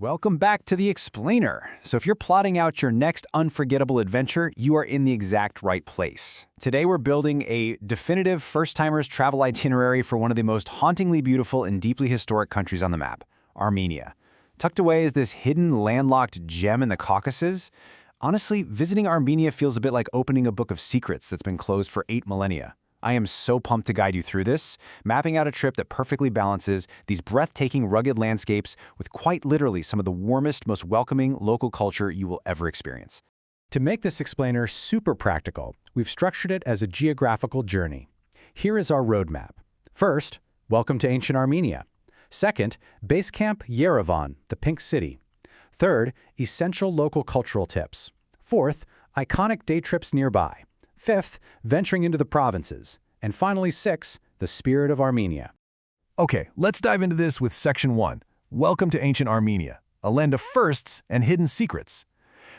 Welcome back to The Explainer. So if you're plotting out your next unforgettable adventure, you are in the exact right place. Today we're building a definitive first-timers travel itinerary for one of the most hauntingly beautiful and deeply historic countries on the map, Armenia. Tucked away is this hidden landlocked gem in the Caucasus. Honestly, visiting Armenia feels a bit like opening a book of secrets that's been closed for 8 millennia. I am so pumped to guide you through this, mapping out a trip that perfectly balances these breathtaking, rugged landscapes with quite literally some of the warmest, most welcoming local culture you will ever experience. To make this explainer super practical, we've structured it as a geographical journey. Here is our roadmap. First, welcome to ancient Armenia. Second, base camp Yerevan, the Pink City. Third, essential local cultural tips. Fourth, iconic day trips nearby. Fifth, venturing into the provinces. And finally, sixth, the spirit of Armenia. Okay, let's dive into this with Section 1. Welcome to ancient Armenia, a land of firsts and hidden secrets.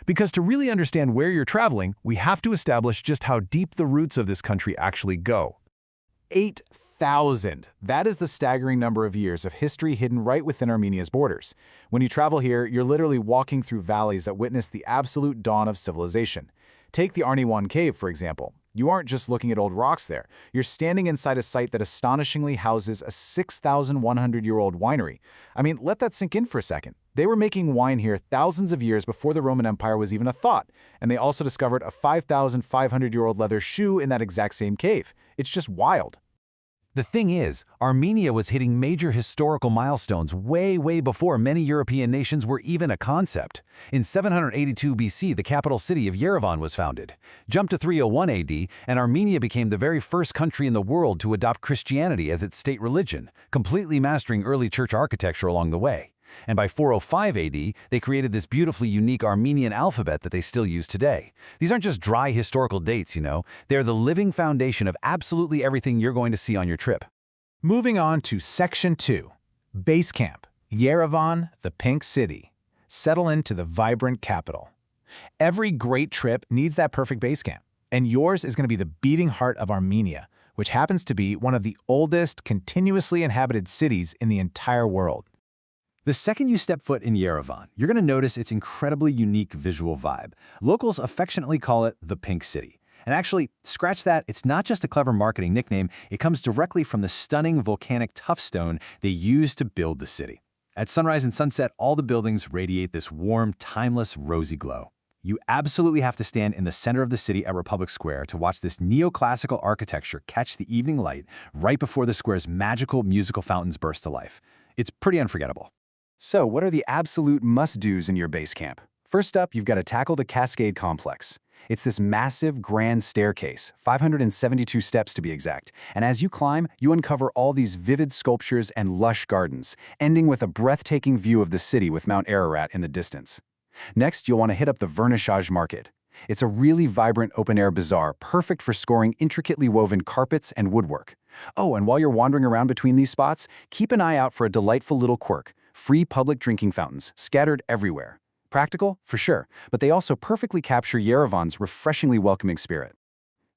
Because to really understand where you're traveling, we have to establish just how deep the roots of this country actually go. 8,000. That is the staggering number of years of history hidden right within Armenia's borders. When you travel here, you're literally walking through valleys that witness the absolute dawn of civilization. Take the Arniwan Cave, for example. You aren't just looking at old rocks there. You're standing inside a site that astonishingly houses a 6,100-year-old winery. I mean, let that sink in for a second. They were making wine here thousands of years before the Roman Empire was even a thought, and they also discovered a 5,500-year-old leather shoe in that exact same cave. It's just wild. The thing is, Armenia was hitting major historical milestones way before many European nations were even a concept. In 782 BC, the capital city of Yerevan was founded. Jump to 301 AD, and Armenia became the very first country in the world to adopt Christianity as its state religion, completely mastering early church architecture along the way. And by 405 AD, they created this beautifully unique Armenian alphabet that they still use today. These aren't just dry historical dates, They're the living foundation of absolutely everything you're going to see on your trip. Moving on to Section 2. Base Camp, Yerevan, the Pink City. Settle into the vibrant capital. Every great trip needs that perfect base camp, and yours is going to be the beating heart of Armenia, which happens to be one of the oldest continuously inhabited cities in the entire world. The second you step foot in Yerevan, you're going to notice its incredibly unique visual vibe. Locals affectionately call it the Pink City. And actually, scratch that, it's not just a clever marketing nickname, it comes directly from the stunning volcanic tuff stone they used to build the city. At sunrise and sunset, all the buildings radiate this warm, timeless, rosy glow. You absolutely have to stand in the center of the city at Republic Square to watch this neoclassical architecture catch the evening light right before the square's magical musical fountains burst to life. It's pretty unforgettable. So, what are the absolute must-dos in your base camp? First up, you've got to tackle the Cascade Complex. It's this massive, grand staircase, 572 steps to be exact, and as you climb, you uncover all these vivid sculptures and lush gardens, ending with a breathtaking view of the city with Mount Ararat in the distance. Next, you'll want to hit up the Vernissage Market. It's a really vibrant open-air bazaar, perfect for scoring intricately woven carpets and woodwork. Oh, and while you're wandering around between these spots, keep an eye out for a delightful little quirk: free public drinking fountains scattered everywhere. Practical, for sure, but they also perfectly capture Yerevan's refreshingly welcoming spirit.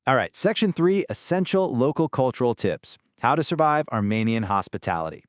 All right, Section 3, Essential Local Cultural Tips. How to survive Armenian hospitality.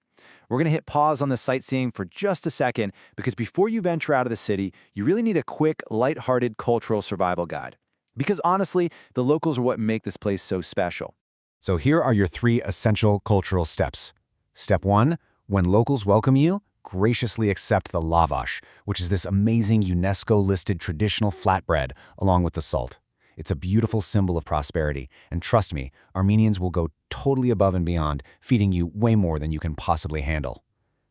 We're going to hit pause on the sightseeing for just a second because before you venture out of the city, you really need a quick, lighthearted cultural survival guide. Because honestly, the locals are what make this place so special. So here are your 3 essential cultural steps. Step 1, when locals welcome you, graciously accept the lavash, which is this amazing UNESCO-listed traditional flatbread along with the salt. It's a beautiful symbol of prosperity, and trust me, Armenians will go totally above and beyond, feeding you way more than you can possibly handle.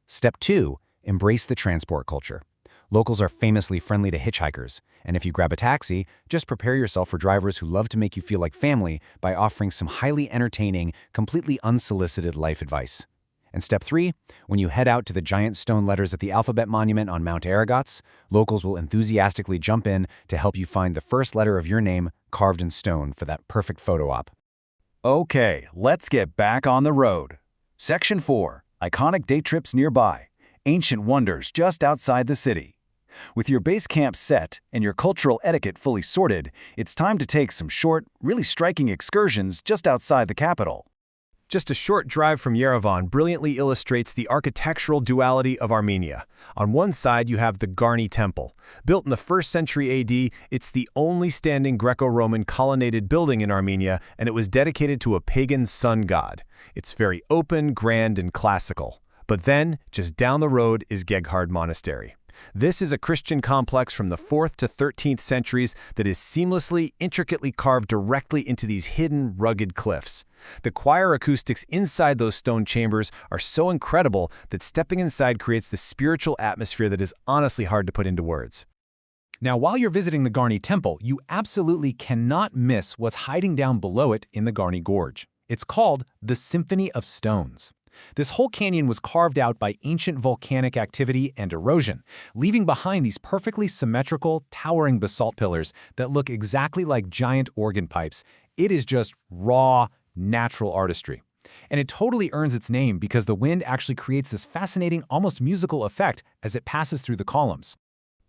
Step 2, embrace the transport culture. Locals are famously friendly to hitchhikers, and if you grab a taxi, just prepare yourself for drivers who love to make you feel like family by offering some highly entertaining, completely unsolicited life advice. And step 3, when you head out to the giant stone letters at the Alphabet Monument on Mount Ararat, locals will enthusiastically jump in to help you find the first letter of your name carved in stone for that perfect photo op. Okay, let's get back on the road. Section 4, Iconic Day Trips Nearby, Ancient Wonders Just Outside the City. With your base camp set and your cultural etiquette fully sorted, it's time to take some short, really striking excursions just outside the capital. Just a short drive from Yerevan brilliantly illustrates the architectural duality of Armenia. On one side, you have the Garni Temple. Built in the 1st century AD, it's the only standing Greco-Roman colonnaded building in Armenia, and it was dedicated to a pagan sun god. It's very open, grand, and classical. But then, just down the road is Geghard Monastery. This is a Christian complex from the 4th to 13th centuries that is seamlessly, intricately carved directly into these hidden, rugged cliffs. The choir acoustics inside those stone chambers are so incredible that stepping inside creates the spiritual atmosphere that is honestly hard to put into words. Now, while you're visiting the Garni Temple, you absolutely cannot miss what's hiding down below it in the Garni Gorge. It's called the Symphony of Stones. This whole canyon was carved out by ancient volcanic activity and erosion, leaving behind these perfectly symmetrical, towering basalt pillars that look exactly like giant organ pipes. It is just raw, natural artistry. And it totally earns its name because the wind actually creates this fascinating, almost musical effect as it passes through the columns.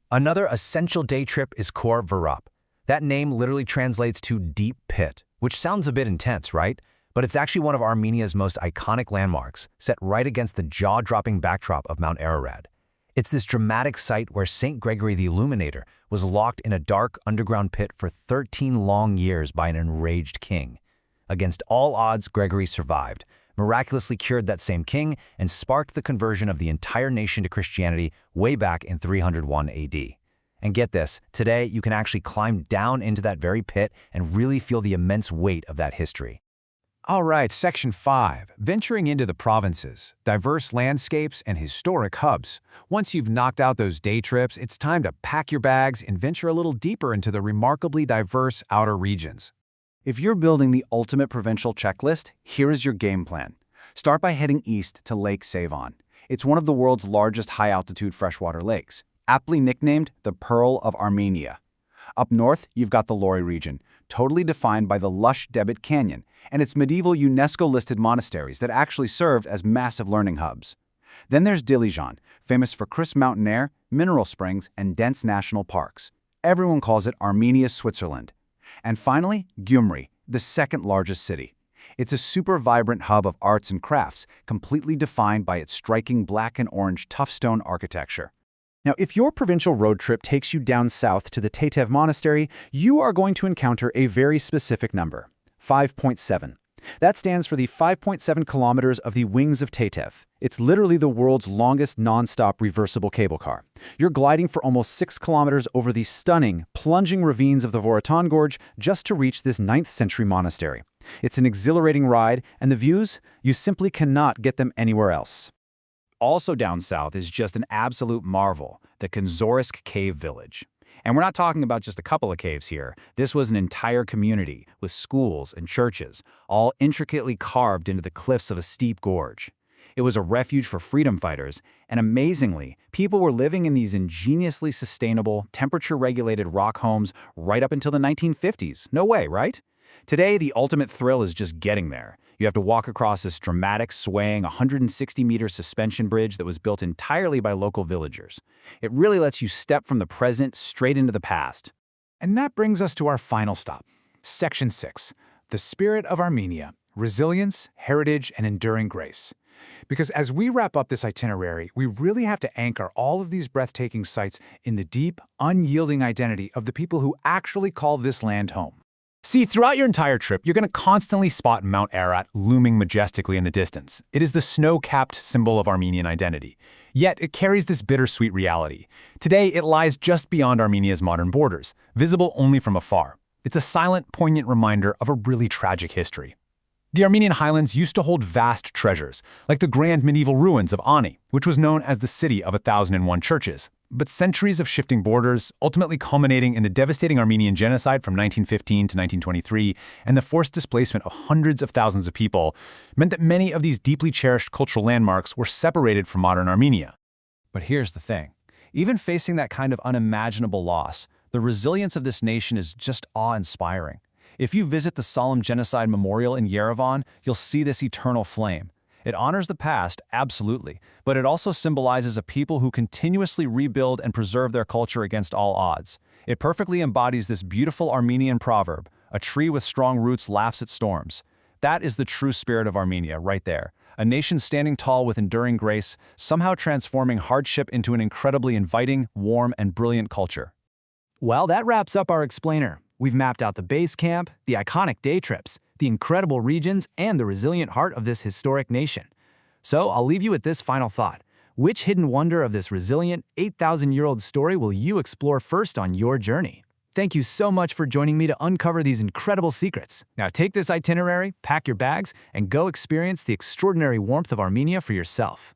Another essential day trip is Khor Varap. That name literally translates to deep pit, which sounds a bit intense, right? But it's actually one of Armenia's most iconic landmarks, set right against the jaw-dropping backdrop of Mount Ararat. It's this dramatic site where St. Gregory the Illuminator was locked in a dark underground pit for 13 long years by an enraged king. Against all odds, Gregory survived, miraculously cured that same king, and sparked the conversion of the entire nation to Christianity way back in 301 AD. And get this, today you can actually climb down into that very pit and really feel the immense weight of that history. All right, Section 5, venturing into the provinces, diverse landscapes, and historic hubs. Once you've knocked out those day trips, it's time to pack your bags and venture a little deeper into the remarkably diverse outer regions. If you're building the ultimate provincial checklist, here is your game plan. Start by heading east to Lake Sevan. It's one of the world's largest high-altitude freshwater lakes, aptly nicknamed the Pearl of Armenia. Up north, you've got the Lori region, totally defined by the lush Debit Canyon and its medieval UNESCO-listed monasteries that actually served as massive learning hubs. Then there's Dilijan, famous for crisp mountain air, mineral springs, and dense national parks. Everyone calls it Armenia's Switzerland. And finally, Gyumri, the second largest city. It's a super vibrant hub of arts and crafts, completely defined by its striking black and orange tough stone architecture. Now, if your provincial road trip takes you down south to the Tetev Monastery, you are going to encounter a very specific number, 5.7. That stands for the 5.7 kilometers of the Wings of Tetev. It's literally the world's longest non-stop reversible cable car. You're gliding for almost 6 kilometers over the stunning, plunging ravines of the Voratan Gorge just to reach this 9th century monastery. It's an exhilarating ride, and the views, you simply cannot get them anywhere else. Also down south is just an absolute marvel, the Kanzorisk Cave Village. And we're not talking about just a couple of caves here. This was an entire community with schools and churches, all intricately carved into the cliffs of a steep gorge. It was a refuge for freedom fighters, and amazingly, people were living in these ingeniously sustainable, temperature-regulated rock homes right up until the 1950s. No way, right? Today, the ultimate thrill is just getting there. You have to walk across this dramatic, swaying 160-meter suspension bridge that was built entirely by local villagers. It really lets you step from the present straight into the past. And that brings us to our final stop, Section 6, the spirit of Armenia, resilience, heritage, and enduring grace. Because as we wrap up this itinerary, we really have to anchor all of these breathtaking sites in the deep, unyielding identity of the people who actually call this land home. See, throughout your entire trip, you're going to constantly spot Mount Ararat looming majestically in the distance. It is the snow-capped symbol of Armenian identity. Yet, it carries this bittersweet reality. Today, it lies just beyond Armenia's modern borders, visible only from afar. It's a silent, poignant reminder of a really tragic history. The Armenian highlands used to hold vast treasures, like the grand medieval ruins of Ani, which was known as the city of 1,001 churches. But centuries of shifting borders, ultimately culminating in the devastating Armenian genocide from 1915 to 1923 and the forced displacement of hundreds of thousands of people, meant that many of these deeply cherished cultural landmarks were separated from modern Armenia. But here's the thing. Even facing that kind of unimaginable loss, the resilience of this nation is just awe-inspiring. If you visit the Solemn Genocide Memorial in Yerevan, you'll see this eternal flame. It honors the past, absolutely, but it also symbolizes a people who continuously rebuild and preserve their culture against all odds. It perfectly embodies this beautiful Armenian proverb, "A tree with strong roots laughs at storms." That is the true spirit of Armenia, right there. A nation standing tall with enduring grace, somehow transforming hardship into an incredibly inviting, warm, and brilliant culture. Well, that wraps up our explainer. We've mapped out the base camp, the iconic day trips, the incredible regions, and the resilient heart of this historic nation. So I'll leave you with this final thought. Which hidden wonder of this resilient, 8,000-year-old story will you explore first on your journey? Thank you so much for joining me to uncover these incredible secrets. Now take this itinerary, pack your bags, and go experience the extraordinary warmth of Armenia for yourself.